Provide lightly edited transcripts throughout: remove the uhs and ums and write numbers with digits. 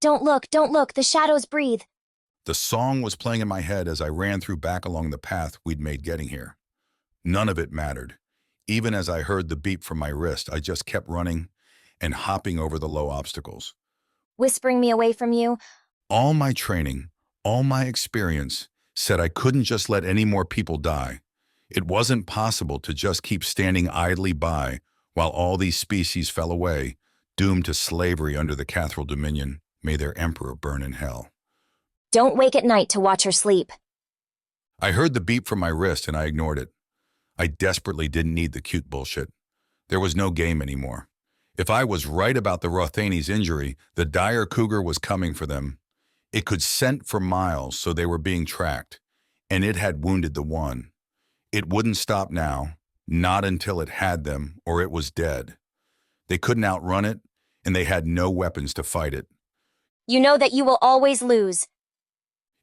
don't look, the shadows breathe. The song was playing in my head as I ran through back along the path we'd made getting here. None of it mattered. Even as I heard the beep from my wrist, I just kept running and hopping over the low obstacles. Whispering me away from you. All my training, all my experience said I couldn't just let any more people die. It wasn't possible to just keep standing idly by while all these species fell away, doomed to slavery under the Cathral dominion. May their emperor burn in hell. Don't wake at night to watch her sleep. I heard the beep from my wrist and I ignored it. I desperately didn't need the cute bullshit. There was no game anymore. If I was right about the Rothanes' injury, the dire cougar was coming for them. It could scent for miles, so they were being tracked, and it had wounded the one. It wouldn't stop now, not until it had them or it was dead. They couldn't outrun it, and they had no weapons to fight it. You know that you will always lose.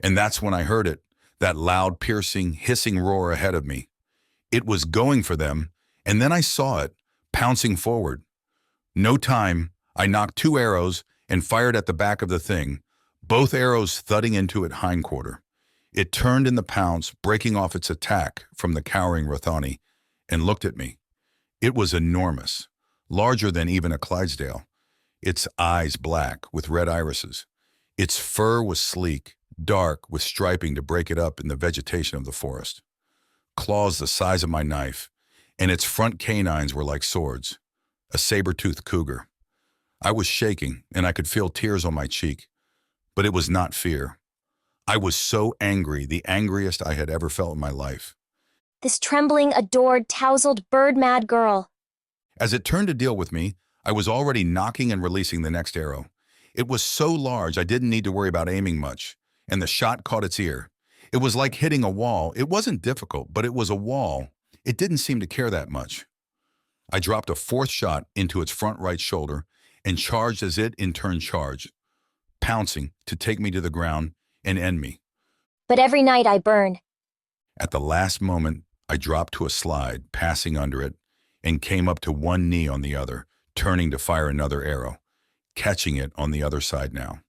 And that's when I heard it, that loud, piercing, hissing roar ahead of me. It was going for them, and then I saw it, pouncing forward. No time, I knocked 2 arrows and fired at the back of the thing, both arrows thudding into its hindquarter. It turned in the pounce, breaking off its attack from the cowering Rothani, and looked at me. It was enormous, larger than even a Clydesdale, its eyes black with red irises. Its fur was sleek, dark with striping to break it up in the vegetation of the forest. Claws the size of my knife, and its front canines were like swords. A saber-toothed cougar. I was shaking, and I could feel tears on my cheek, but it was not fear. I was so angry, the angriest I had ever felt in my life. This trembling, adored, tousled, bird-mad girl. As it turned to deal with me, I was already knocking and releasing the next arrow. It was so large I didn't need to worry about aiming much, and the shot caught its ear. It was like hitting a wall. It wasn't difficult, but it was a wall. It didn't seem to care that much. I dropped a 4th shot into its front right shoulder and charged as it in turn charged, pouncing to take me to the ground and end me. But every night I burn. At the last moment, I dropped to a slide, passing under it, and came up to one knee on the other, turning to fire another arrow, catching it on the other side now.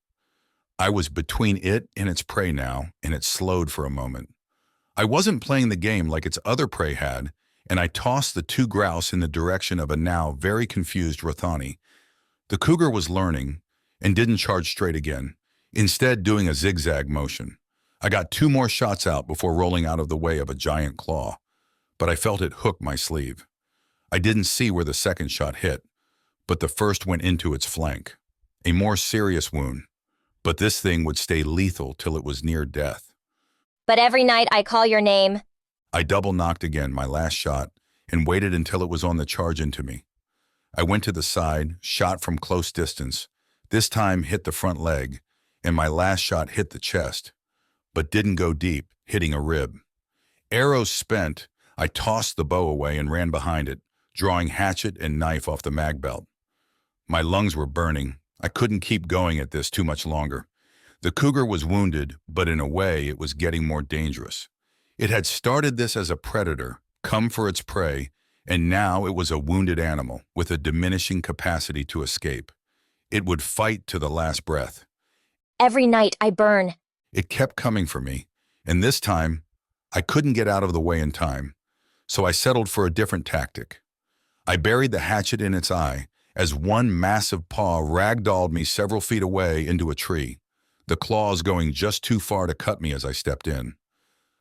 I was between it and its prey now, and it slowed for a moment. I wasn't playing the game like its other prey had, and I tossed the 2 grouse in the direction of a now very confused Rothani. The cougar was learning and didn't charge straight again, instead doing a zigzag motion. I got 2 more shots out before rolling out of the way of a giant claw, but I felt it hook my sleeve. I didn't see where the second shot hit, but the first went into its flank. A more serious wound, but this thing would stay lethal till it was near death. But every night I call your name. I double knocked again my last shot and waited until it was on the charge into me. I went to the side, shot from close distance, this time hit the front leg, and my last shot hit the chest, but didn't go deep, hitting a rib. Arrows spent, I tossed the bow away and ran behind it, drawing hatchet and knife off the mag belt. My lungs were burning. I couldn't keep going at this too much longer. The cougar was wounded, but in a way it was getting more dangerous. It had started this as a predator, come for its prey, and now it was a wounded animal with a diminishing capacity to escape. It would fight to the last breath. Every night I burn. It kept coming for me, and this time I couldn't get out of the way in time, so I settled for a different tactic. I buried the hatchet in its eye as one massive paw ragdolled me several feet away into a tree, the claws going just too far to cut me as I stepped in.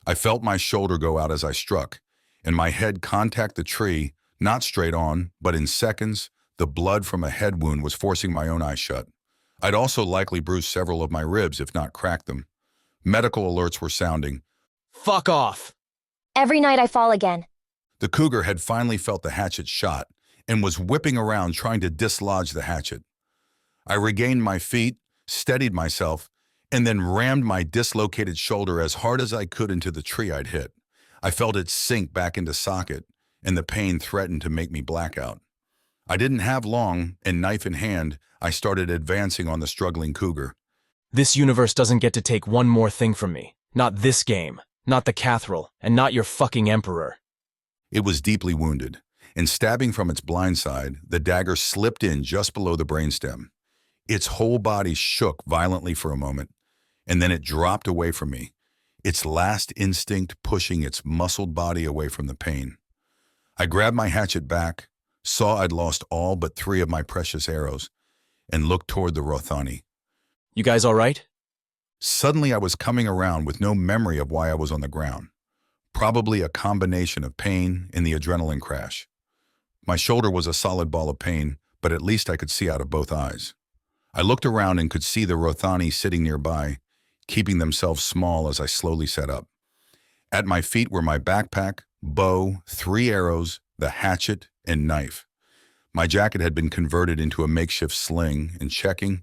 I felt my shoulder go out as I struck, and my head contact the tree, not straight on, but in seconds, the blood from a head wound was forcing my own eyes shut. I'd also likely bruised several of my ribs, if not cracked them. Medical alerts were sounding. Fuck off! Every night I fall again. The cougar had finally felt the hatchet shot and was whipping around trying to dislodge the hatchet. I regained my feet, steadied myself, and then rammed my dislocated shoulder as hard as I could into the tree I'd hit. I felt it sink back into socket, and the pain threatened to make me black out. I didn't have long, and knife in hand, I started advancing on the struggling cougar. This universe doesn't get to take one more thing from me. Not this game, not the Cathral, and not your fucking emperor. It was deeply wounded, and stabbing from its blind side, the dagger slipped in just below the brainstem. Its whole body shook violently for a moment, and then it dropped away from me, its last instinct pushing its muscled body away from the pain. I grabbed my hatchet back, saw I'd lost all but 3 of my precious arrows, and looked toward the Rothani. You guys all right? Suddenly I was coming around with no memory of why I was on the ground. Probably a combination of pain and the adrenaline crash. My shoulder was a solid ball of pain, but at least I could see out of both eyes. I looked around and could see the Rothani sitting nearby, keeping themselves small as I slowly sat up. At my feet were my backpack, bow, 3 arrows, the hatchet, and knife. My jacket had been converted into a makeshift sling, and checking.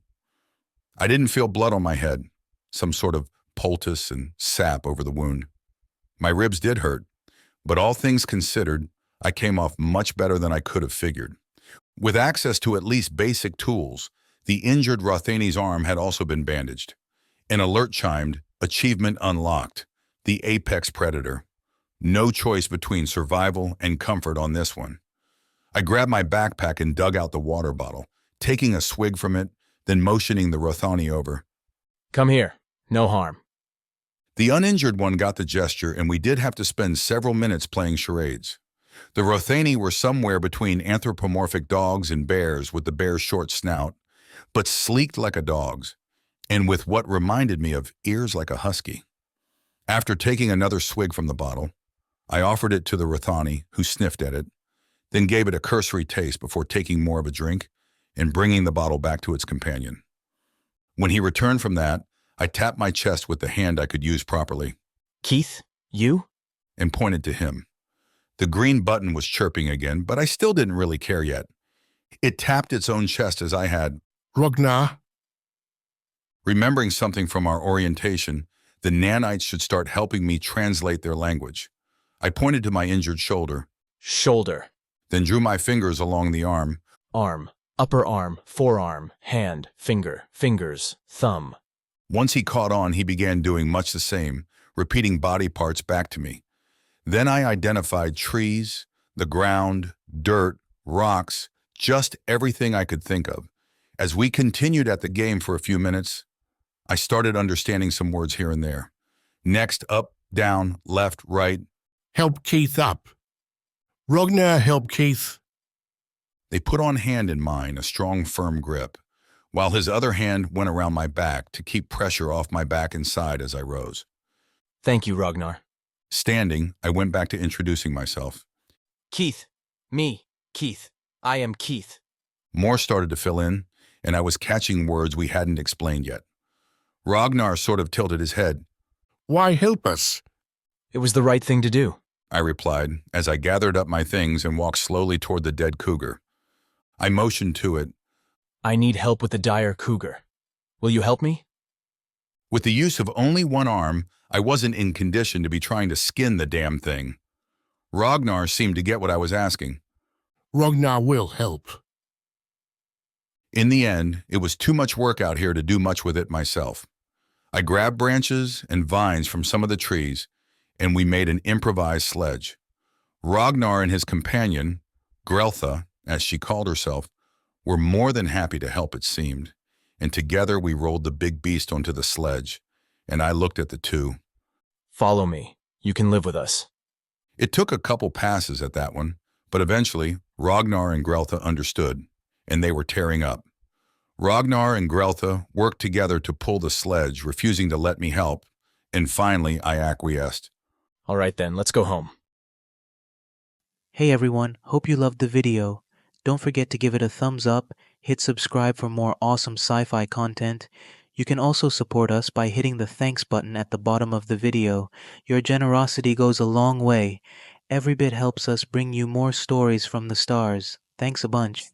I didn't feel blood on my head, some sort of poultice and sap over the wound. My ribs did hurt, but all things considered, I came off much better than I could have figured. With access to at least basic tools, the injured Rothani's arm had also been bandaged. An alert chimed, achievement unlocked, the apex predator. No choice between survival and comfort on this one. I grabbed my backpack and dug out the water bottle, taking a swig from it, then motioning the Rothani over. Come here. No harm. The uninjured one got the gesture, and we did have to spend several minutes playing charades. The Rothani were somewhere between anthropomorphic dogs and bears with the bear's short snout, but sleeked like a dog's, and with what reminded me of ears like a husky. After taking another swig from the bottle, I offered it to the Rothani, who sniffed at it, then gave it a cursory taste before taking more of a drink and bringing the bottle back to its companion. When he returned from that, I tapped my chest with the hand I could use properly. Keith? You? And pointed to him. The green button was chirping again, but I still didn't really care yet. It tapped its own chest as I had. Ragnar. Remembering something from our orientation, the nanites should start helping me translate their language. I pointed to my injured shoulder. Shoulder. Then drew my fingers along the arm. Arm. Upper arm. Forearm. Hand. Finger. Fingers. Thumb. Once he caught on, he began doing much the same, repeating body parts back to me. Then I identified trees, the ground, dirt, rocks, just everything I could think of. As we continued at the game for a few minutes, I started understanding some words here and there. Next, up, down, left, right. Help Keith up. Ragnar, help Keith. They put on hand in mine, a strong, firm grip, while his other hand went around my back to keep pressure off my back and side as I rose. Thank you, Ragnar. Standing, I went back to introducing myself. Keith. Me. Keith. I am Keith. More started to fill in, and I was catching words we hadn't explained yet. Ragnar sort of tilted his head. Why help us? It was the right thing to do. I replied, as I gathered up my things and walked slowly toward the dead cougar. I motioned to it. I need help with the dire cougar. Will you help me? With the use of only one arm, I wasn't in condition to be trying to skin the damn thing. Ragnar seemed to get what I was asking. Ragnar will help. In the end, it was too much work out here to do much with it myself. I grabbed branches and vines from some of the trees, and we made an improvised sledge. Ragnar and his companion, Greltha, as she called herself, were more than happy to help, it seemed, and together we rolled the big beast onto the sledge, and I looked at the two. Follow me. You can live with us. It took a couple passes at that one, but eventually Ragnar and Greltha understood, and they were tearing up. Ragnar and Greltha worked together to pull the sledge, refusing to let me help, and finally I acquiesced. All right then, let's go home. Hey everyone, hope you loved the video. Don't forget to give it a thumbs up, hit subscribe for more awesome sci-fi content. You can also support us by hitting the thanks button at the bottom of the video. Your generosity goes a long way. Every bit helps us bring you more stories from the stars. Thanks a bunch.